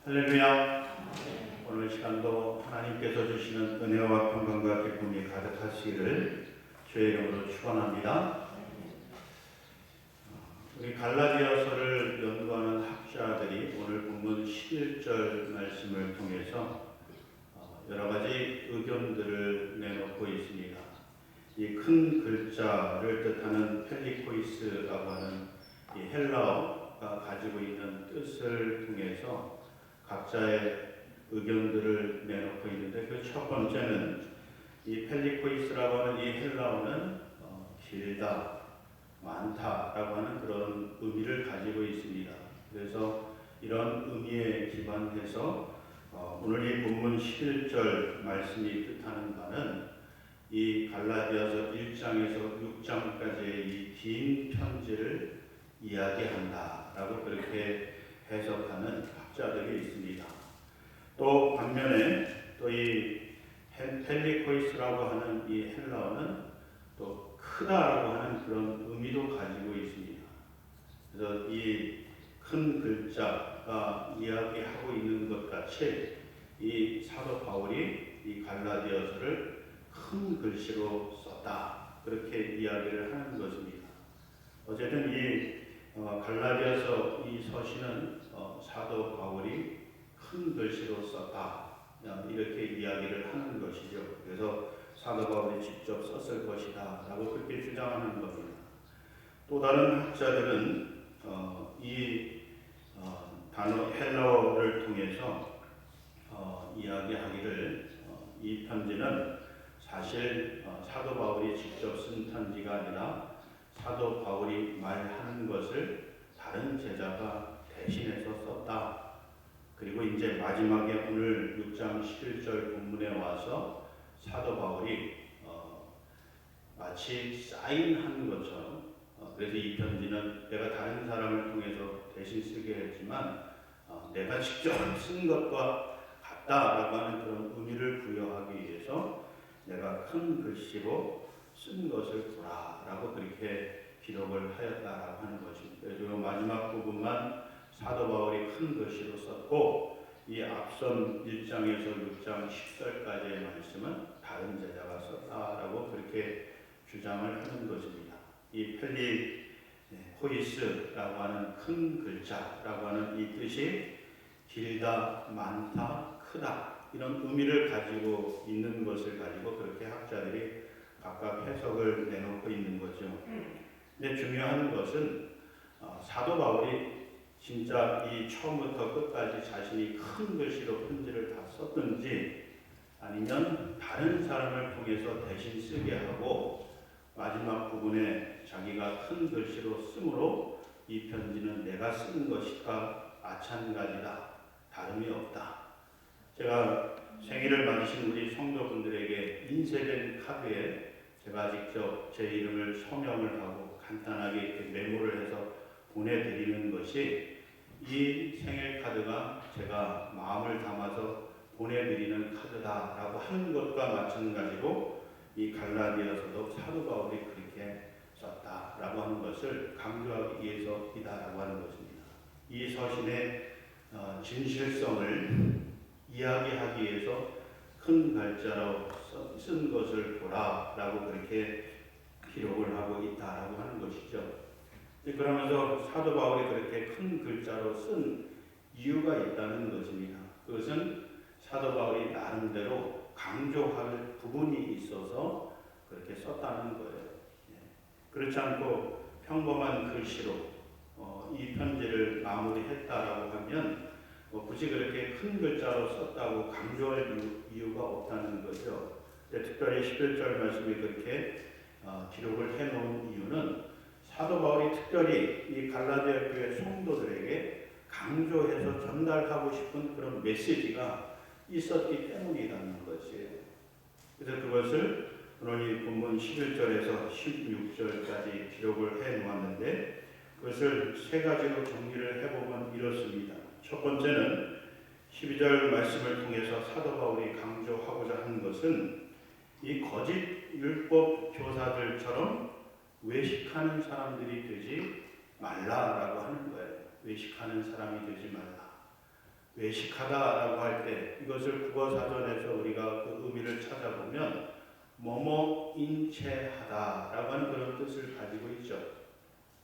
할렐루야. 오늘 시간도 하나님께서 주시는 은혜와 평강과 기쁨이 가득하시기를 주의 이름으로 축원합니다. 우리 갈라디아서를 연구하는 학자들이 오늘 본문 11절 말씀을 통해서 여러 가지 의견들을 내놓고 있습니다. 이 큰 글자를 뜻하는 펠리코이스라고 하는 이 헬라어가 가지고 있는 뜻을 통해서 각자의 의견들을 내놓고 있는데, 그 첫 번째는 이 펠리코이스라고 하는 이 헬라어는 길다, 많다라고 하는 그런 의미를 가지고 있습니다. 그래서 이런 의미에 기반해서 오늘 이 본문 11절 말씀이 뜻하는 바는 이 갈라디아서 1장에서 6장까지의 이 긴 편지를 이야기한다라고 그렇게 해석하는 학자들이 있습니다. 또 반면에 또 이 펠리코이스라고 하는 이 헬라어는 또 크다라고 하는 그런 의미도 가지고 있습니다. 그래서 이 큰 글자가 이야기하고 있는 것 같이 이 사도 바울이 이 갈라디아서를 큰 글씨로 썼다, 그렇게 이야기를 하는 것입니다. 어쨌든 이 갈라디아서 이 서신은 사도 바울이 큰 글씨로 썼다, 이렇게 이야기를 하는 것이죠. 그래서 사도 바울이 직접 썼을 것이다 라고 그렇게 주장하는 겁니다. 또 다른 학자들은 이 단어 헬라어를 통해서 이야기하기를 이 편지는 사실 사도 바울이 직접 쓴 편지가 아니라 사도 바울이 말하는 것을 다른 제자가 대신해서 썼다. 그리고 이제 마지막에 오늘 6장 11절 본문에 와서 사도 바울이 마치 사인한 것처럼, 그래서 이 편지는 내가 다른 사람을 통해서 대신 쓰게 했지만 내가 직접 쓴 것과 같다라고 하는 그런 의미를 부여하기 위해서 내가 큰 글씨로 쓴 것을 보라라고 그렇게 기록을 하였다라고 하는 것입니다. 그래서 마지막 부분만 사도 바울이 큰 글씨로 썼고, 이 앞선 1장에서 6장 10절까지의 말씀은 다른 제자가 썼다라고 그렇게 주장을 하는 것입니다. 이 펠리코이스라고 하는 큰 글자라고 하는 이 뜻이 길다, 많다, 크다, 이런 의미를 가지고 있는 것을 가지고 그렇게 학자들이 각각 해석을 내놓고 있는 거죠. 근데 중요한 것은 사도 바울이 진짜 이 처음부터 끝까지 자신이 큰 글씨로 편지를 다 썼든지, 아니면 다른 사람을 통해서 대신 쓰게 하고 마지막 부분에 자기가 큰 글씨로 쓰므로 이 편지는 내가 쓴 것과 마찬가지다, 다름이 없다. 제가 생일을 맞으신 우리 성도분들에게 인쇄된 카드에 제가 직접 제 이름을 서명을 하고 간단하게 이렇게 메모를 해서 보내드리는 것이 이 생일 카드가 제가 마음을 담아서 보내드리는 카드다라고 하는 것과 마찬가지로 이 갈라디아서도 사도 바울이 그렇게 썼다라고 하는 것을 강조하기 위해서이다라고 하는 것입니다. 이 서신의 진실성을 이야기하기 위해서 큰 글자로 쓴 것을 보라라고 그렇게 기록을 하고 있다라고 하는 것이죠. 그러면서 사도 바울이 그렇게 큰 글자로 쓴 이유가 있다는 것입니다. 그것은 사도 바울이 나름대로 강조할 부분이 있어서 그렇게 썼다는 거예요. 그렇지 않고 평범한 글씨로 이 편지를 마무리했다라고 하면 굳이 그렇게 큰 글자로 썼다고 강조할 이유가 없다는 거죠. 특별히 11절 말씀이 그렇게 기록을 해놓은 이유는 사도 바울이 특별히 이 갈라디아 교회 성도들에게 강조해서 전달하고 싶은 그런 메시지가 있었기 때문이라는 것이에요. 그래서 그것을 오늘 이 본문 11절에서 16절까지 기록을 해 놓았는데, 그것을 세 가지로 정리를 해보면 이렇습니다. 첫 번째는 12절 말씀을 통해서 사도 바울이 강조하고자 하는 것은 이 거짓 율법 교사들처럼 외식하는 사람들이 되지 말라라고 하는 거예요. 외식하는 사람이 되지 말라. 외식하다라고 할 때 이것을 국어사전에서 우리가 그 의미를 찾아보면 인체하다라고 하는 그런 뜻을 가지고 있죠.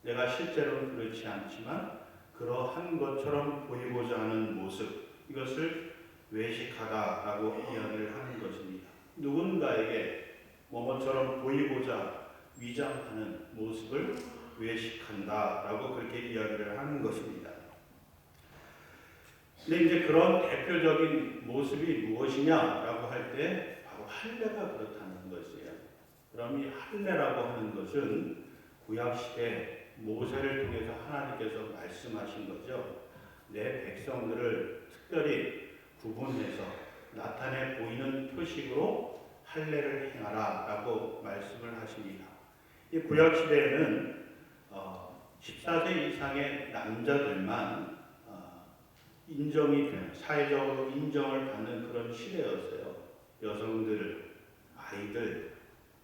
내가 실제로는 그렇지 않지만 그러한 것처럼 보이고자 하는 모습, 이것을 외식하다라고 이야기를 하는 것입니다. 누군가에게 뭐뭐처럼 보이고자 위장하는 모습을 외식한다라고 그렇게 이야기를 하는 것입니다. 근데 이제 그런 대표적인 모습이 무엇이냐라고 할 때 바로 할례가 그렇다는 것이에요. 그럼 이 할례라고 하는 것은 구약 시대 모세를 통해서 하나님께서 말씀하신 거죠. 내 백성들을 특별히 구분해서 나타내 보이는 표식으로 할례를 행하라라고 말씀을 하십니다. 이 구약 시대에는 14세 이상의 남자들만 인정이 되는, 사회적으로 인정을 받는 그런 시대였어요. 여성들, 아이들,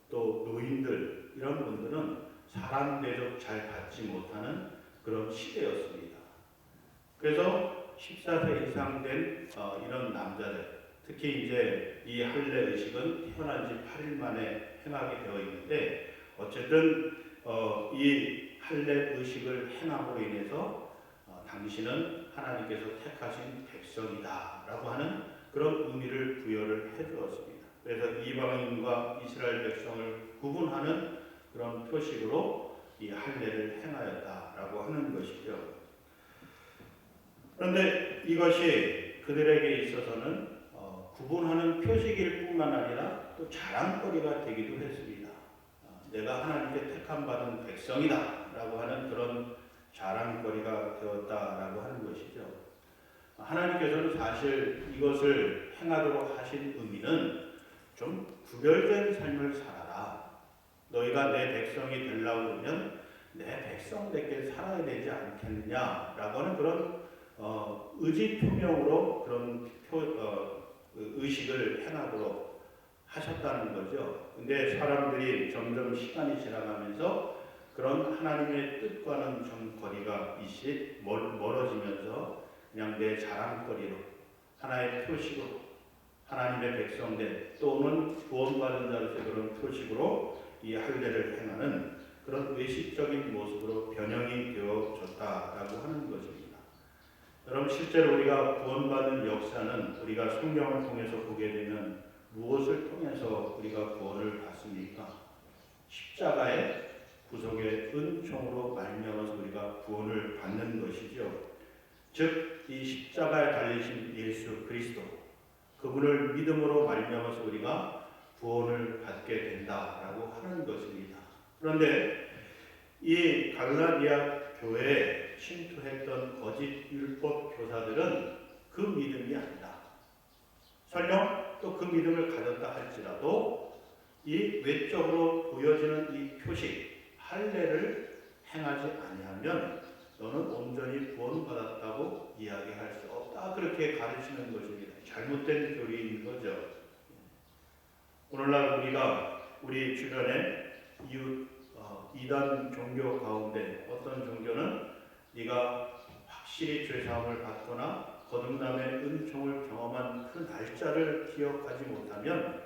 또 노인들 이런 분들은 사람 대접 잘 받지 못하는 그런 시대였습니다. 그래서 14세 이상 된 이런 남자들, 특히 이제 이 할례 의식은 태어난 지 8일 만에 행하게 되어 있는데, 어쨌든 이 할례 의식을 행함으로 인해서 당신은 하나님께서 택하신 백성이다라고 하는 그런 의미를 부여를 해주었습니다. 그래서 이방인과 이스라엘 백성을 구분하는 그런 표식으로 이 할례를 행하였다라고 하는 것이죠. 그런데 이것이 그들에게 있어서는 구분하는 표식일 뿐만 아니라 또 자랑거리가 되기도 했습니다. 내가 하나님께 택함받은 백성이다라고 하는 그런 자랑거리가 되었다라고 하는 것이죠. 하나님께서는 사실 이것을 행하도록 하신 의미는 좀 구별된 삶을 살아라. 너희가 내 백성이 되려고 그러면 내 백성답게 살아야 되지 않겠느냐라고 하는 그런 의지 표명으로 그런 의식을 행하도록 하셨다는 거죠. 근데 사람들이 점점 시간이 지나가면서 그런 하나님의 뜻과는 좀 거리가 멀어지면서 그냥 내 자랑거리로, 하나의 표식으로, 하나님의 백성된 또는 구원받은 자로서의 그런 표식으로 이 할례를 행하는 그런 외식적인 모습으로 변형이 되어졌다라고 하는 것입니다. 여러분, 실제로 우리가 구원받는 역사는 우리가 성경을 통해서 보게 되면 무엇을 통해서 우리가 구원을 받습니까? 십자가의 구속의 은총으로 말미암아서 우리가 구원을 받는 것이죠. 즉, 이 십자가에 달리신 예수 그리스도, 그분을 믿음으로 말미암아서 우리가 구원을 받게 된다라고 하는 것입니다. 그런데 이 갈라디아 교회에 침투했던 거짓 율법 교사들은 그 믿음이 아니다. 설령 또 그 믿음을 가졌다 할지라도 이 외적으로 보여지는 이 표식, 할례를 행하지 아니하면 너는 온전히 구원받았다고 이야기할 수 없다. 그렇게 가르치는 것입니다. 잘못된 교리인 거죠. 오늘날 우리가 우리 주변에 이웃 이단 종교 가운데 어떤 종교는 네가 확실히 죄사함을 받거나 거듭남의 은총을 경험한 그 날짜를 기억하지 못하면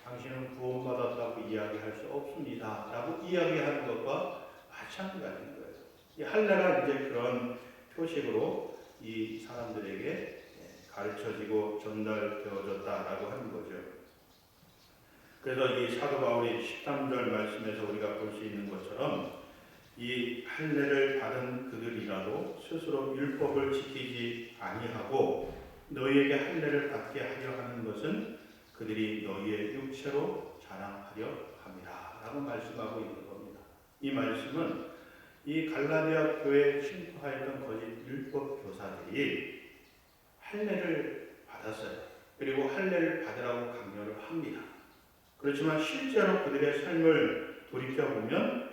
당신은 구원받았다고 이야기할 수 없습니다 라고 이야기하는 것과 마찬가지인 거예요. 이 할례가 이제 그런 표식으로 이 사람들에게 가르쳐지고 전달되어졌다라고 하는 거죠. 그래서 이 사도 바울이 13절 말씀에서 우리가 볼 수 있는 것처럼 이 할례를 받은 그들이라도 스스로 율법을 지키지 아니하고 너희에게 할례를 받게 하려 하는 것은 그들이 너희의 육체로 자랑하려 함이라 라고 말씀하고 있는 겁니다. 이 말씀은 이 갈라디아 교회에 침투하였던 거짓 율법 교사들이 할례를 받았어요. 그리고 할례를 받으라고 강요를 합니다. 그렇지만 실제로 그들의 삶을 돌이켜보면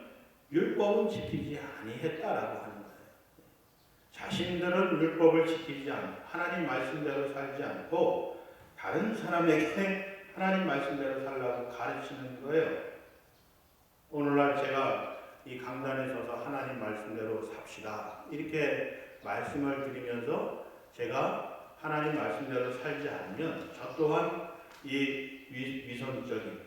율법은 지키지 아니했다라고 하는 거예요. 자신들은 율법을 지키지 않고 하나님 말씀대로 살지 않고 다른 사람에게 하나님 말씀대로 살라고 가르치는 거예요. 오늘날 제가 이 강단에 서서 하나님 말씀대로 삽시다 이렇게 말씀을 드리면서 제가 하나님 말씀대로 살지 않으면 저 또한 이 위선적인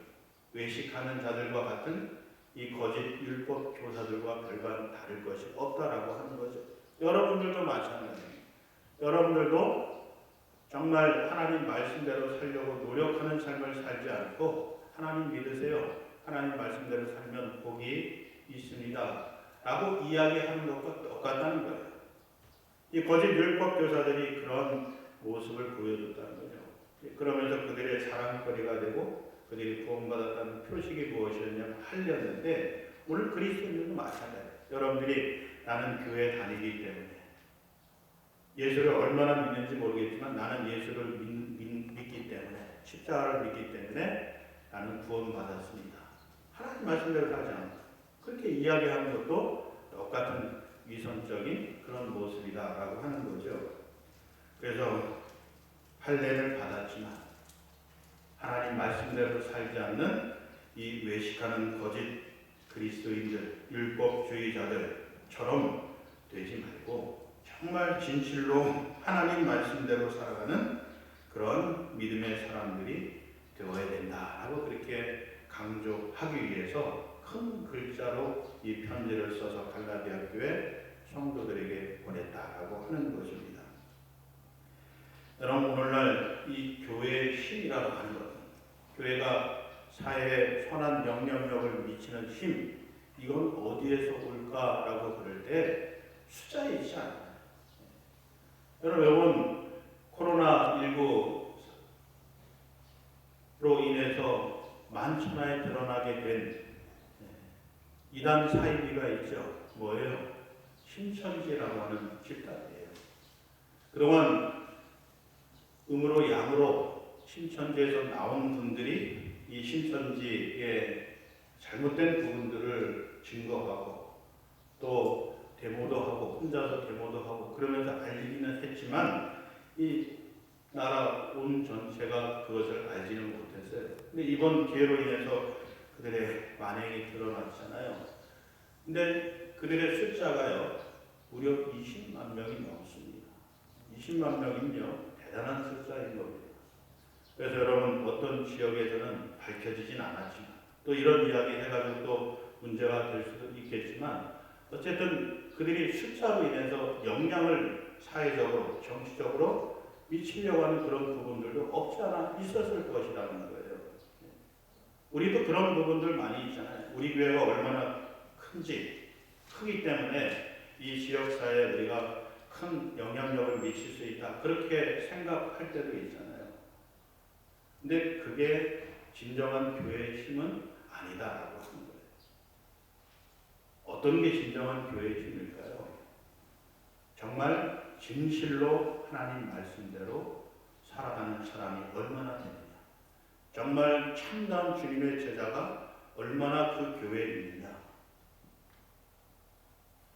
외식하는 자들과 같은 이 거짓 율법 교사들과 별반 다를 것이 없다라고 하는 거죠. 여러분들도 마찬가지입니다. 여러분들도 정말 하나님 말씀대로 살려고 노력하는 삶을 살지 않고 하나님 믿으세요. 하나님 말씀대로 살면 복이 있습니다. 라고 이야기하는 것과 똑같다는 거예요. 이 거짓 율법 교사들이 그런 모습을 보여줬다는 거죠. 그러면서 그들의 자랑거리가 되고 그들이 구원받았다는 표식이 무엇이었냐면 하려는데 오늘 그리스도인들도 마찬가지예요. 여러분들이 나는 교회 다니기 때문에 예수를 얼마나 믿는지 모르겠지만 나는 예수를 믿기 때문에 십자가를 믿기 때문에 나는 구원받았습니다. 하나님 말씀대로 살지 않고 그렇게 이야기하는 것도 똑같은 위선적인 그런 모습이다라고 하는 거죠. 그래서 할례를 받았지만 하나님 말씀대로 살지 않는 이 외식하는 거짓 그리스도인들, 율법주의자들처럼 되지 말고 정말 진실로 하나님 말씀대로 살아가는 그런 믿음의 사람들이 되어야 된다라고 그렇게 강조하기 위해서 큰 글자로 이 편지를 써서 갈라디아 교회 성도들에게 보냈다라고 하는 것입니다. 여러분 오늘날 이 교회의 힘이라고 하는 것, 교회가 사회에 선한 영향력을 미치는 힘, 이건 어디에서 올까라고 그럴 때 숫자에 있지 않아요. 여러분 코로나19로 인해서 만천하에 드러나게 된 이단 사이비가 있죠. 뭐예요? 신천지라고 하는 집단이에요. 그동안 음으로 양으로 신천지에서 나온 분들이 이 신천지의 잘못된 부분들을 증거하고 또 데모도 하고 혼자서 데모도 하고 그러면서 알리기는 했지만 이 나라 온 전체가 그것을 알지는 못했어요. 근데 이번 기회로 인해서 그들의 만행이 드러났잖아요. 근데 그들의 숫자가요 무려 20만 명이 넘습니다. 20만 명이면요 대단한 숫자인 겁니다. 그래서 여러분 어떤 지역에서는 밝혀지진 않았지만 또 이런 이야기 해가지고 또 문제가 될 수도 있겠지만 어쨌든 그들이 숫자로 인해서 영향을 사회적으로 정치적으로 미치려고 하는 그런 부분들도 없지 않아 있었을 것이라는 거예요. 우리도 그런 부분들 많이 있잖아요. 우리 교회가 얼마나 크기 때문에 이 지역사회에 우리가 큰 영향력을 미칠 수 있다. 그렇게 생각할 때도 있잖아요. 근데 그게 진정한 교회의 힘은 아니다라고 하는 거예요. 어떤 게 진정한 교회의 힘일까요? 정말 진실로 하나님 말씀대로 살아가는 사람이 얼마나 되느냐. 정말 참다운 주님의 제자가 얼마나 그 교회에 있느냐.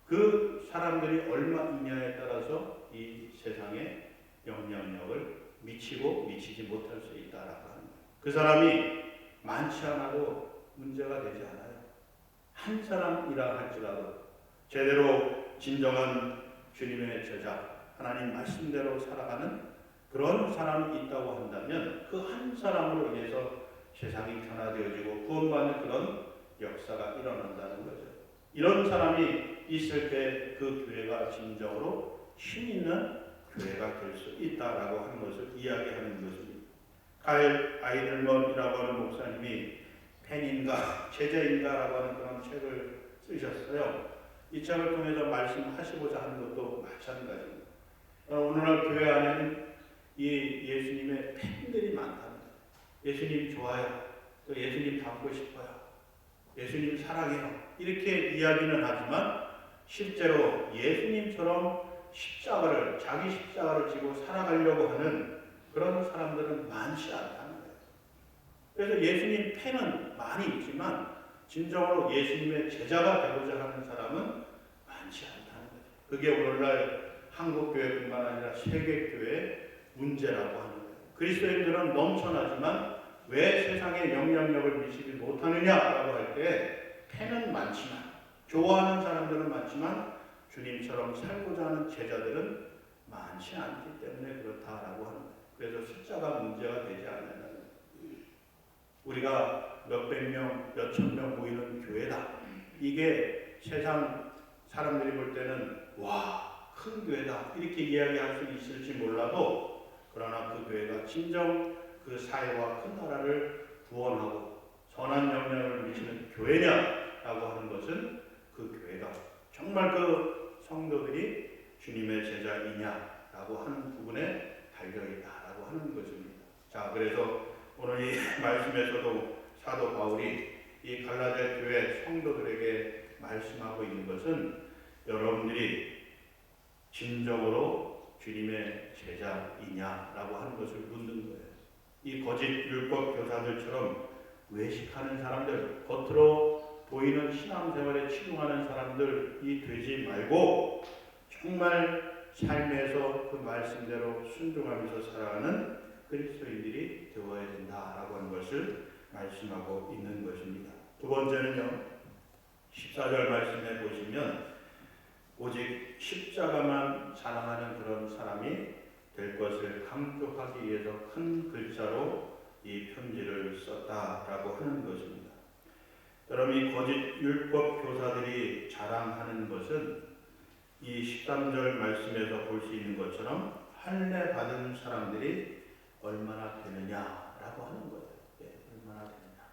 그 사람들이 얼마 있냐에 따라서 이 세상에 영향력을 미치고 미치지 못할 수 있다라고 하는 거예요. 그 사람이 많지 않아도 문제가 되지 않아요. 한 사람이라 할지라도 제대로 진정한 주님의 제자, 하나님 말씀대로 살아가는 그런 사람이 있다고 한다면 그 한 사람으로 인해서 세상이 변화되어지고 구원받는 그런 역사가 일어난다는 거죠. 이런 사람이 있을 때 그 교회가 진정으로 힘 있는 교회가 될 수 있다라고 하는 것을 이야기하는 것입니다. 가일 아이들먼이라고 하는 목사님이 팬인가 제자인가라고 하는 그런 책을 쓰셨어요. 이 책을 통해서 말씀하시고자 하는 것도 마찬가지입니다. 오늘날 교회 안에는 이 예수님의 팬들이 많답니다. 예수님 좋아요. 또 예수님 닮고 싶어요. 예수님 사랑해요. 이렇게 이야기는 하지만 실제로 예수님처럼 자기 십자가를 지고 살아가려고 하는 그런 사람들은 많지 않다는 거예요. 그래서 예수님 팬은 많이 있지만 진정으로 예수님의 제자가 되고자 하는 사람은 많지 않다는 거죠. 그게 오늘날 한국교회뿐만 아니라 세계교회의 문제라고 하는 거예요. 그리스도인들은 넘쳐나지만 왜 세상에 영향력을 미치지 못하느냐라고 할 때 팬은 많지만 좋아하는 사람들은 많지만 주님처럼 살고자 하는 제자들은 많지 않기 때문에 그렇다라고 하는 거예요. 그래서 숫자가 문제가 되지 않는다는 거예요. 우리가 몇백 명, 몇천 명 모이는 교회다. 이게 세상 사람들이 볼 때는 와, 큰 교회다. 이렇게 이야기할 수 있을지 몰라도 그러나 그 교회가 진정 그 사회와 큰 나라를 구원하고 선한 영향을 미치는 교회냐라고 하는 것은 그 교회가 정말 그 성도들이 주님의 제자이냐라고 하는 부분에 달려있다라고 하는 것입니다. 자, 그래서 오늘 이 말씀에서도 사도 바울이 이 갈라디아 교회 성도들에게 말씀하고 있는 것은 여러분들이 진정으로 주님의 제자이냐라고 하는 것을 묻는 거예요. 이 거짓 율법 교사들처럼 외식하는 사람들, 겉으로 보이는 신앙생활에 치중하는 사람들이 되지 말고 정말 삶에서 그 말씀대로 순종하면서 살아가는 그리스도인들이 되어야 된다라고 하는 것을 말씀하고 있는 것입니다. 두 번째는요, 14절 말씀해 보시면 오직 십자가만 자랑하는 그런 사람이 될 것을 강조하기 위해서 큰 글자로 이 편지를 썼다라고 하는 것입니다. 여러분, 이 거짓 율법 교사들이 자랑하는 것은 이 13절 말씀에서 볼 수 있는 것처럼 할례 받은 사람들이 얼마나 되느냐라고 하는 거예요. 얼마나 되느냐.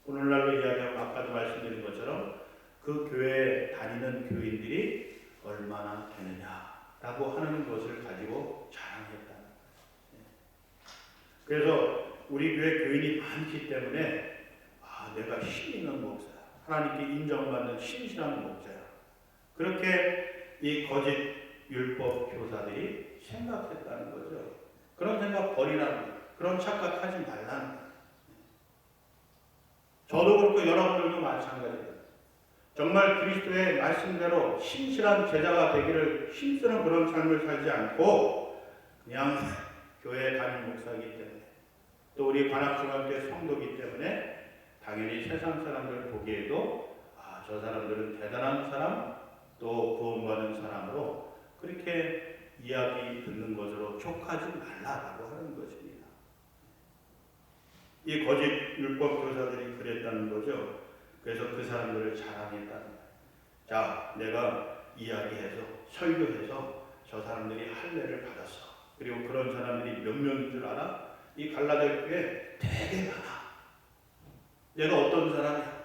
오늘날로 이야기하면 아까도 말씀드린 것처럼 그 교회에 다니는 교인들이 얼마나 되느냐라고 하는 것을 가지고 자랑했다는 거예요. 그래서 우리 교회 교인이 많기 때문에 내가 힘 있는 목사야. 하나님께 인정받는 신실한 목사야. 그렇게 이 거짓 율법 교사들이 생각했다는 거죠. 그런 생각 버리라는 거예요. 그런 착각하지 말라는 거예요. 저도 그렇고 여러분들도 마찬가지예요. 정말 그리스도의 말씀대로 신실한 제자가 되기를 힘쓰는 그런 삶을 살지 않고 그냥 교회 담임 목사이기 때문에 또 우리 관악중학교 성도이기 때문에 당연히 세상 사람들 보기에도 저 사람들은 대단한 사람 또 구원받은 사람으로 그렇게 이야기 듣는 것으로 촉하지 말라라고 하는 것입니다. 이 거짓 율법 교사들이 그랬다는 거죠. 그래서 그 사람들을 자랑했다는 거예요. 자, 내가 이야기해서 설교해서 저 사람들이 할례를 받았어. 그리고 그런 사람들이 몇 명인 줄 알아? 이 갈라디아 교회에 되게 많아. 내가 어떤 사람이야?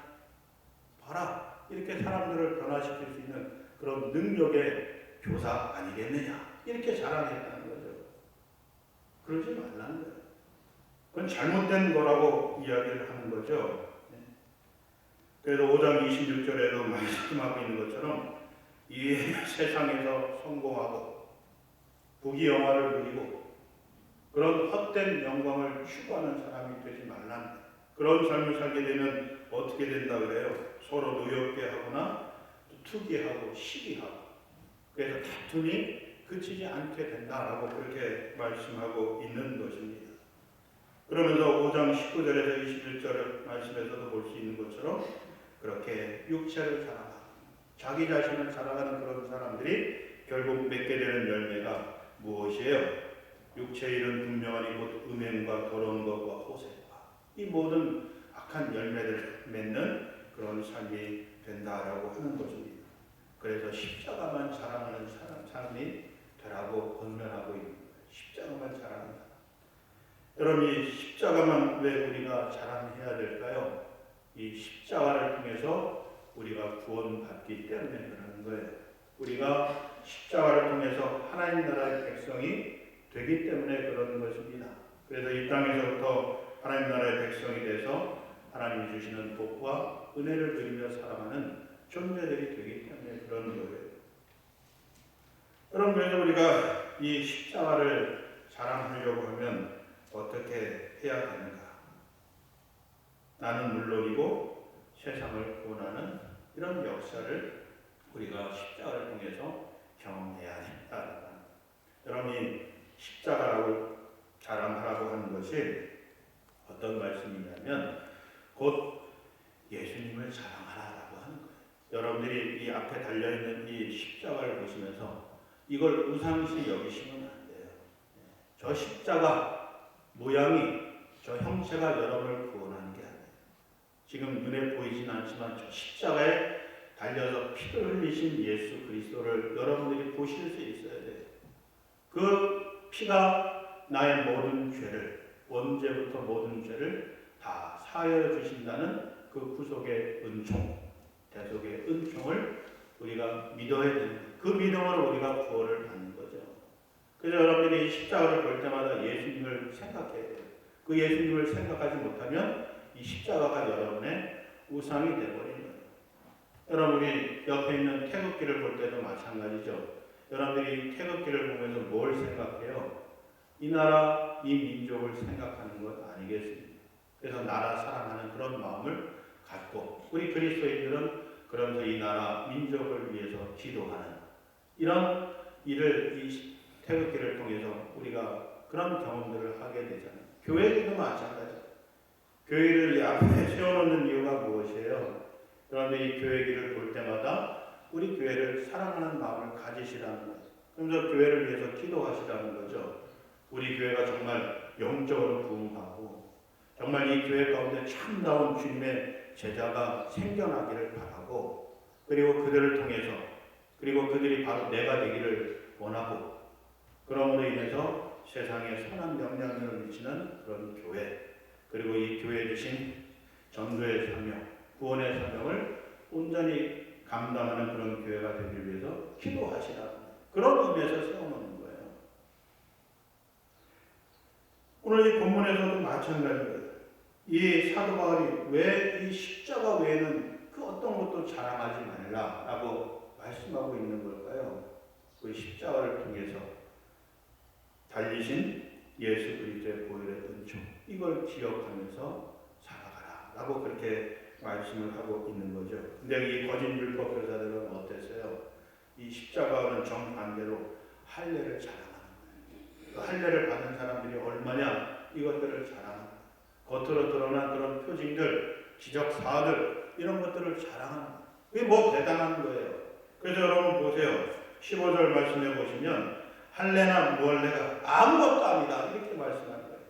봐라. 이렇게 사람들을 변화시킬 수 있는 그런 능력의 교사 아니겠느냐. 이렇게 자랑했다는 거죠. 그러지 말라는 거예요. 그건 잘못된 거라고 이야기를 하는 거죠. 그래서 5장 26절에도 말씀하고 있는 것처럼 이 세상에서 성공하고 부귀영화를 누리고 그런 헛된 영광을 추구하는 사람이 되지 말라는 거예요. 그런 삶을 살게 되면 어떻게 된다 그래요? 서로 노엽게 하거나 투기하고 시기하고 그래서 다툼이 그치지 않게 된다라고 그렇게 말씀하고 있는 것입니다. 그러면서 5장 19절에서 21절 말씀에서도 볼 수 있는 것처럼 그렇게 육체를 자랑하고 자기 자신을 자랑하는 그런 사람들이 결국 맺게 되는 열매가 무엇이에요? 육체의 일은 분명하니 곧 음행과 더러운 것과 호색과 이 모든 악한 열매를 맺는 그런 삶이 된다라고 하는 것입니다. 그래서 십자가만 자랑하는 사람이 되라고 권면하고 있는 거예요. 십자가만 자랑하는 사람. 여러분, 이 십자가만 왜 우리가 자랑해야 될까요? 이 십자가를 통해서 우리가 구원받기 때문에 그러는 거예요. 우리가 십자가를 통해서 하나님 나라의 백성이 되기 때문에 그러는 것입니다. 그래서 이 땅에서부터 하나님 나라의 백성이 돼서 하나님이 주시는 복과 은혜를 누리며 살아가는 존재들이 되기 때문에 그러는 거예요. 그럼 그래서 우리가 이 십자가를 자랑하려고 하면 어떻게 해야 되는가? 나는 물론이고 세상을 구원하는 이런 역사를 우리가 십자가를 통해서 경험해야 된다. 여러분이 십자가라고 자랑하라고 하는 것이 어떤 말씀이냐면 곧 예수님을 자랑하라라고 하는 거예요. 여러분들이 이 앞에 달려있는 이 십자가를 보시면서 이걸 우상시 여기시면 안 돼요. 저 십자가 모양이, 저 형체가 여러분을 구원하는 게 아니에요. 지금 눈에 보이진 않지만 저 십자가에 달려서 피를 흘리신 예수 그리스도를 여러분들이 보실 수 있어야 돼요. 그 피가 나의 모든 죄를, 언제부터 모든 죄를 다 사하여 주신다는 그 구속의 은총, 대속의 은총을 우리가 믿어야 됩니다. 그 믿음으로 우리가 구원을 받는 거죠. 그래서 여러분들이 십자가를 볼 때마다 예수님을 생각해야 돼요. 그 예수님을 생각하지 못하면 이 십자가가 여러분의 우상이 되어버리는 거예요. 여러분이 옆에 있는 태극기를 볼 때도 마찬가지죠. 여러분들이 태극기를 보면서 뭘 생각해요? 이 나라, 이 민족을 생각하는 것 아니겠습니까? 그래서 나라 사랑하는 그런 마음을 갖고 우리 그리스도인들은 그러면서 이 나라, 민족을 위해서 기도하는 이런 일을 이 태극기를 통해서 우리가 그런 경험들을 하게 되잖아요. 교회도 마찬가지예요. 교회를 이 앞에 세워놓는 이유가 무엇이에요? 그런데 이 교회기를 볼 때마다 우리 교회를 사랑하는 마음을 가지시라는 거죠. 그러면서 교회를 위해서 기도하시라는 거죠. 우리 교회가 정말 영적으로 부흥하고 정말 이 교회 가운데 참다운 주님의 제자가 생겨나기를 바라고, 그리고 그들을 통해서, 그리고 그들이 바로 내가 되기를 원하고, 그러므로 인해서 세상에 선한 영향력을 미치는 그런 교회, 그리고 이 교회에 주신 전도의 사명, 구원의 사명을 온전히 감당하는 그런 교회가 되기 위해서 기도하시라는 그런 의미에서 세워놓는 거예요. 오늘 이 본문에서도 마찬가지예요. 이 사도 바울이 왜 이 십자가 외에는 그 어떤 것도 자랑하지 말라라고 말씀하고 있는 걸까요? 그 십자가를 통해서 달리신 예수 그리스도의 보혈의 은총, 이걸 기억하면서 살아가라라고 그렇게 말씀을 하고 있는 거죠. 근데 이 거짓 율법 교사들은 어땠어요? 이 십자가와는 정반대로 할례를 자랑하는 거예요. 그 할례를 받은 사람들이 얼마냐, 이것들을 자랑하는 거예요. 겉으로 드러난 그런 표징들, 기적 사들, 이런 것들을 자랑하는 거예요. 이게 뭐 대단한 거예요. 그래서 여러분 보세요. 15절 말씀해 보시면 할례나 무할례가 아무것도 아니다, 이렇게 말씀하는 거예요.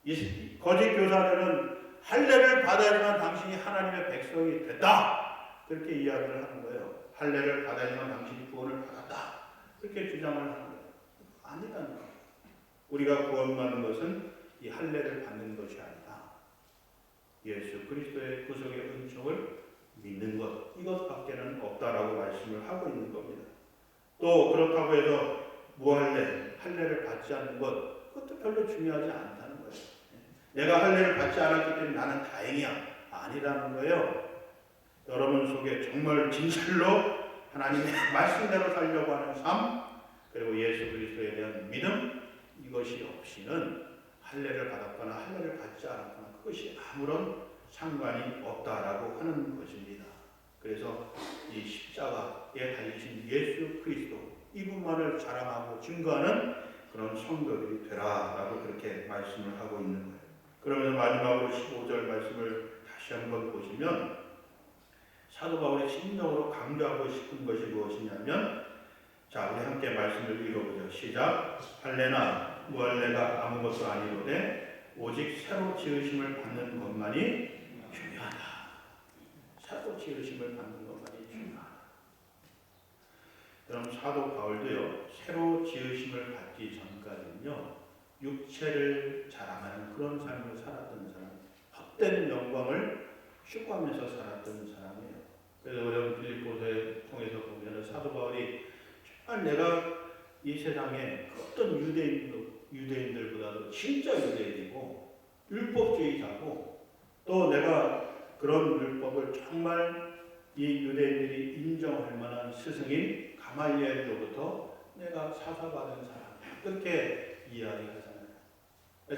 이 거짓 교사들은 할례를 받아야지만 당신이 하나님의 백성이 됐다, 그렇게 이야기를 하는 거예요. 할례를 받아야지만 당신이 구원을 받았다, 그렇게 주장을 하는 거예요. 아니라는 거예요. 우리가 구원받는 것은 이 할례를 받는 것이 아니라 예수 그리스도의 구속의 은총을 믿는 것, 이것밖에는 없다라고 말씀을 하고 있는 겁니다. 또 그렇다고 해서 무할례, 할례를 받지 않는 것, 그것도 별로 중요하지 않다는 거예요. 내가 할례를 받지 않았기 때문에 나는 다행이야, 아니라는 거예요. 여러분 속에 정말 진실로 하나님의 말씀대로 살려고 하는 삶, 그리고 예수 그리스도에 대한 믿음, 이것이 없이는 할례를 받았거나 할례를 받지 않았거나 그것이 아무런 상관이 없다라고 하는 것입니다. 그래서 이 십자가에 달리신 예수 그리스도, 이분만을 자랑하고 증거하는 그런 성도들이 되라라고 그렇게 말씀을 하고 있는 거예요. 그러면서 마지막으로 15절 말씀을 다시 한번 보시면 사도 바울이 심정으로 강조하고 싶은 것이 무엇이냐면, 자, 우리 함께 말씀을 읽어보죠. 시작. 할례나 무할례가 아무것도 아니로되 오직 새로 지으심을 받는 것만이 중요하다. 새로 지으심을 받는 것만이 중요하다. 그럼 사도 바울도요, 새로 지으심을 받기 전까지는요, 육체를 자랑하는 그런 삶을 살았던 사람, 헛된 영광을 추구하면서 살았던 사람이에요. 그래서 우리 빌립보서에 통해서 보면 사도 바울이 정말 내가 이 세상에 어떤 유대인들보다도 진짜 유대인이고 율법주의자고, 또 내가 그런 율법을 정말 이 유대인들이 인정할 만한 스승인 가말리엘로부터 내가 사사받은 사람, 그렇게 이야기하잖아요.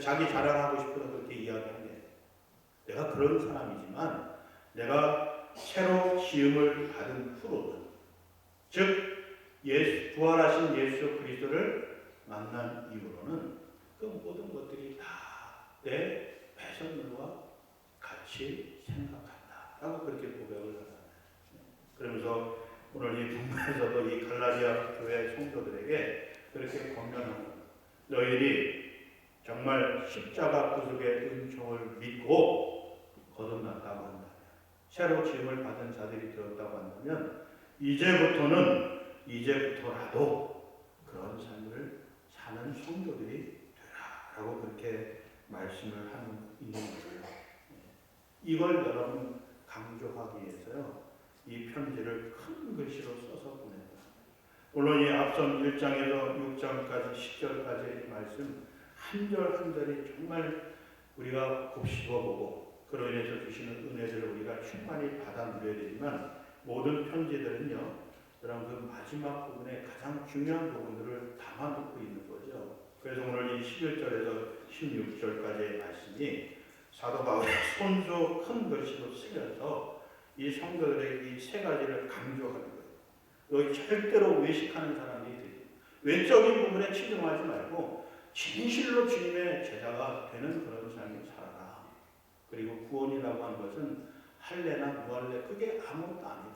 자기 자랑하고 싶어서 그렇게 이야기하는 게, 내가 그런 사람이지만 내가 새로 지음을 받은 후로는, 즉 부활하신 예수 그리스도를 만난 이후로는 그 모든 것들이 다 내 배설물과 같이 생각한다라고 그렇게 고백을 하잖아요. 그러면서 오늘 이 본문에서도 이 갈라디아 교회 너희들이 정말 십자가 구속의 은총을 믿고 거듭났다고 한다면, 새로 지음을 받은 자들이 되었다고 한다면 이제부터라도 그런 삶을 사는 성도들이 되라라고 그렇게 말씀을 하는 있는 거예요. 이걸 여러분 강조하기 위해서요, 이 편지를 큰 글씨로 써서 보냈다. 물론 이 앞선 1장에서 6장까지 10절까지의 말씀 한 절 한 절이 정말 우리가 곱씹어보고 그로 인해서 주시는 은혜들을 우리가 충만히 받아 누려야 되지만, 모든 편지들은요, 그런 그 마지막 부분에 가장 중요한 부분들을 담아놓고 있는 거죠. 그래서 오늘 이 11절에서 16절까지의 말씀이 사도 바울이 손수 큰 글씨로 쓰면서 이 성도들에게 이 세 가지를 강조하는 거예요. 여기 절대로 외식하는 사람들이 되지, 외적인 부분에 치중하지 말고 진실로 주님의 제자가 되는 그런 삶을 살아라. 그리고 구원이라고 하는 것은 할례나 무할례 그게 아무것도 아니다.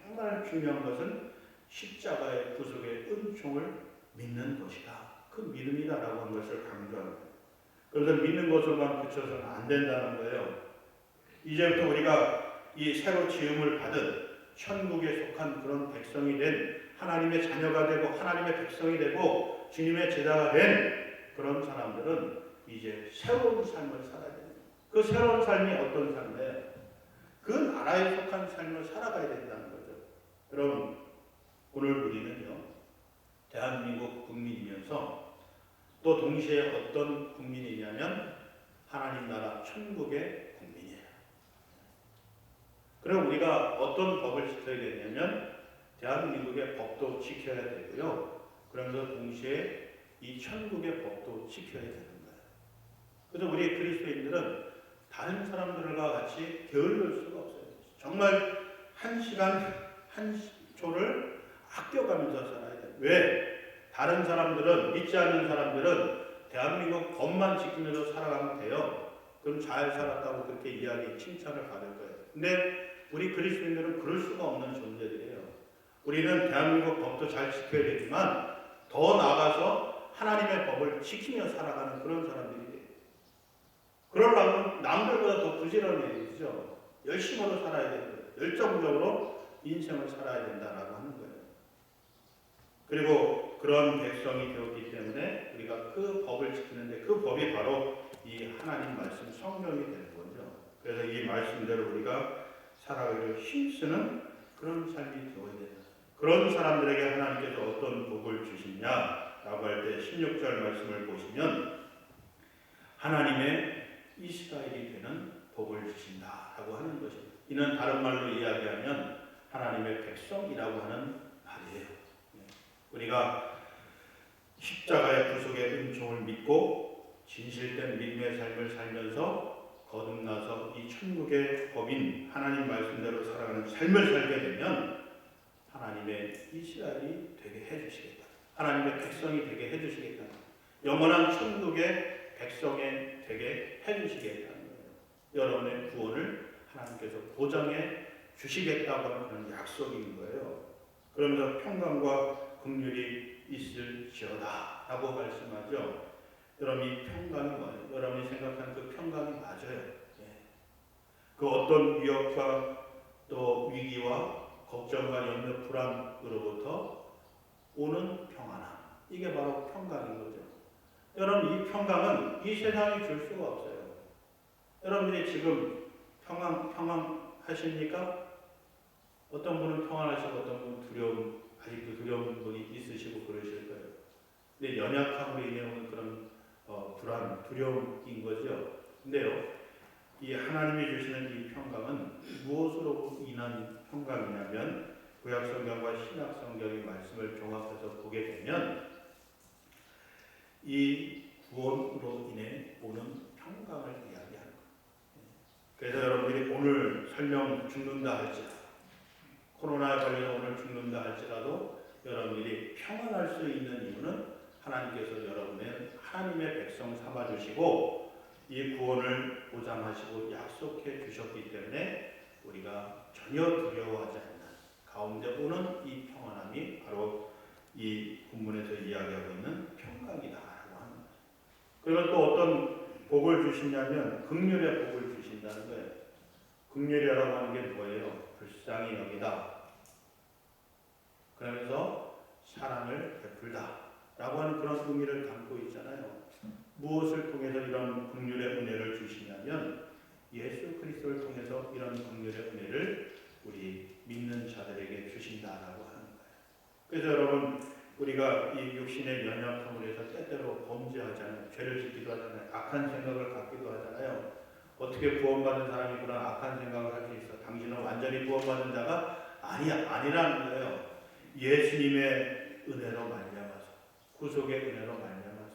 정말 중요한 것은 십자가의 구속의 은총을 믿는 것이다. 그 믿음이다라고 하는 것을 강조하는 거예요. 그래서 믿는 것으로만 그쳐서는 안 된다는 거예요. 이제부터 우리가 이 새로 지음을 받은 천국에 속한 그런 백성이 된, 하나님의 자녀가 되고 하나님의 백성이 되고 주님의 제자가 된 그런 사람들은 이제 새로운 삶을 살아야 됩니다. 그 새로운 삶이 어떤 삶이에요? 그 나라에 속한 삶을 살아가야 된다는 거죠. 여러분, 오늘 우리는요, 대한민국 국민이면서 또 동시에 어떤 국민이냐면 하나님 나라 천국의 국민이에요. 그럼 우리가 어떤 법을 지켜야 되냐면 대한민국의 법도 지켜야 되고요, 그러면서 동시에 이 천국의 법도 지켜야 되는 거예요. 그래서 우리 그리스도인들은 다른 사람들과 같이 게을를 수가 없어요. 정말 한 시간 한 초를 아껴가면서 살아야 돼요. 왜? 다른 사람들은, 믿지 않는 사람들은 대한민국 법만 지키면서 살아가면 돼요. 그럼 잘 살았다고 그렇게 이야기, 칭찬을 받을 거예요. 근데 우리 그리스도인들은 그럴 수가 없는 존재들이에요. 우리는 대한민국 법도 잘 지켜야 되지만 더 나아가서 하나님의 법을 지키며 살아가는 그런 사람들이 돼요. 그러려면 남들보다 더 부지런해야 되죠. 열심으로 살아야 되는 거예요. 열정적으로 인생을 살아야 된다라고 하는 거예요. 그리고 그런 백성이 되었기 때문에 우리가 그 법을 지키는데, 그 법이 바로 이 하나님 말씀 성경이 되는 거죠. 그래서 이 말씀대로 우리가 살아가기를 힘쓰는 그런 삶이 되어야 된다. 그런 사람들에게 하나님께서 어떤 복을 주시냐라고 할 때 16절 말씀을 보시면 하나님의 이스라엘이 되는 복을 주신다라고 하는 것입니다. 이는 다른 말로 이야기하면 하나님의 백성이라고 하는 말이에요. 우리가 십자가의 구속의 은총을 믿고 진실된 믿음의 삶을 살면서 거듭나서 이 천국의 법인 하나님 말씀대로 살아가는 삶을 살게 되면 하나님의 이스라엘이 되게 해주시겠다. 하나님의 백성이 되게 해주시겠다. 영원한 천국의 백성이 되게 해주시겠다는 거예요. 여러분의 구원을 하나님께서 보장해 주시겠다고 하는 그런 약속인 거예요. 그러면서 평강과 긍휼이 있을지어다 라고 말씀하죠. 여러분, 이 평강이 뭐예요? 여러분이 생각하는 그 평강이 맞아요. 그 어떤 위협과 또 위기와 걱정과 염려, 불안으로부터 오는 평안함, 이게 바로 평강인 거죠. 여러분, 이 평강은 이 세상이 줄 수가 없어요. 여러분들이 지금 평안하십니까? 어떤 분은 평안하시고 어떤 분은 아직도 두려운 분이 있으시고 그러실 거예요. 근데 연약함으로 인해 오는 그런 불안, 두려움인 거죠. 근데요, 이 하나님이 주시는 이 평강은 무엇으로 인한 평강이냐면, 구약성경과 신약성경의 말씀을 종합해서 보게 되면 이 구원으로 인해 오는 평강을 이야기하는 거예요. 그래서 여러분들이 오늘 설령 죽는다 할지라도, 코로나에 걸려서 오늘 죽는다 할지라도 여러분들이 평안할 수 있는 이유는 하나님께서 여러분의 하나님의 백성 삼아주시고 이 구원을 보장하시고 약속해 주셨기 때문에 우리가 전혀 두려워하지 않는 가운데 오는 이 평안함이 바로 이 본문에서 이야기하고 있는 평강이다라고 하는 그리고 또 어떤 복을 주시냐면 긍휼의 복을 주신다는 거예요. 긍휼이라고 하는 게 뭐예요? 불쌍히 여기다. 그러면서 사랑을 베풀다 라고 하는 그런 의미를 담고 있잖아요. 무엇을 통해서 이런 긍휼의 은혜를 주시냐면 예수 그리스도를 통해서 이런 긍휼의 은혜를 우리 믿는 자들에게 주신다라고 하는 거예요. 그래서 여러분, 우리가 이 육신의 연약함을 해서 때때로 범죄하잖아요. 죄를 짓기도 하잖아요. 악한 생각을 갖기도 하잖아요. 어떻게 구원받은 사람이 그런 악한 생각을 할 수 있어? 당신은 완전히 구원받은 자가 아니라는 거예요. 예수님의 은혜로 말미암아서, 구속의 은혜로 말미암아서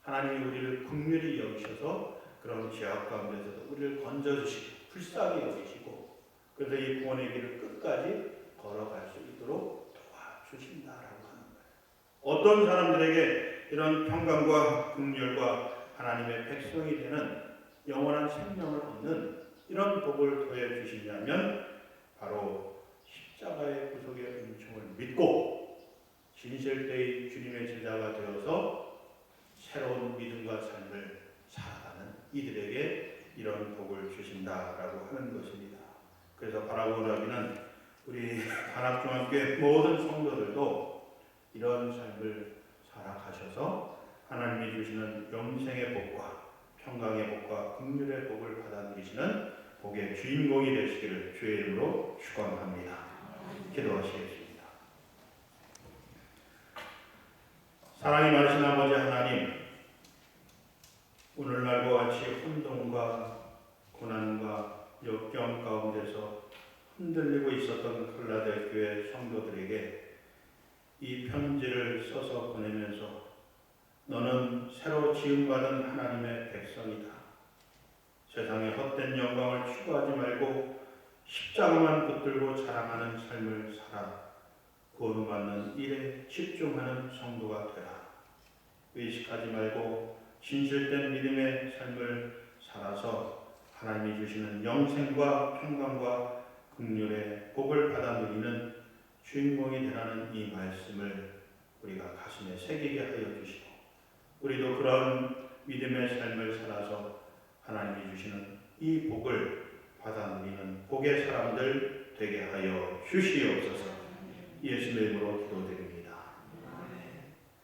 하나님이 우리를 긍휼히 여기셔서 그런 죄악 가운데서도 우리를 건져주시고 불쌍히 여기시고, 그래서 이 구원의 길을 끝까지 걸어갈 수 있도록 도와주신다라고 하는 거예요. 어떤 사람들에게 이런 평강과 긍휼과 하나님의 백성이 되는 영원한 생명을 얻는 이런 복을 더해 주시냐면 바로 십자가의 구속의 은총을 믿고 진실되이 주님의 제자가 되어서 새로운 믿음과 삶을 살아가는 이들에게 이런 복을 주신다라고 하는 것입니다. 그래서 바라보라기는 우리 단합중앙교회 모든 성도들도 이런 삶을 살아가셔서 하나님이 주시는 영생의 복과 평강의 복과 긍휼의 복을 받아 누리시는 복의 주인공이 되시기를 주의 이름으로 축원합니다. 기도하시겠습니다. 사랑이 많으신 아버지 하나님, 오늘날과 같이 혼돈과 고난과 역경 가운데서 흔들리고 있었던 필라델피아 성도들에게 이 편지를 써서 보내면서 너는 새로 지음받은 하나님의 백성이다. 세상의 헛된 영광을 추구하지 말고 십자가만 붙들고 자랑하는 삶을 살아 구원받는 일에 집중하는 성도가 되라. 의식하지 말고 진실된 믿음의 삶을 살아서 하나님이 주시는 영생과 평강과 긍휼의 복을 받아 누리는 주인공이 되라는 이 말씀을 우리가 가슴에 새기게 하여 주시고, 우리도 그런 믿음의 삶을 살아서 하나님이 주시는 이 복을 받아 누리는 복의 사람들 되게 하여 주시옵소서. 예수님의 이름으로 기도드립니다.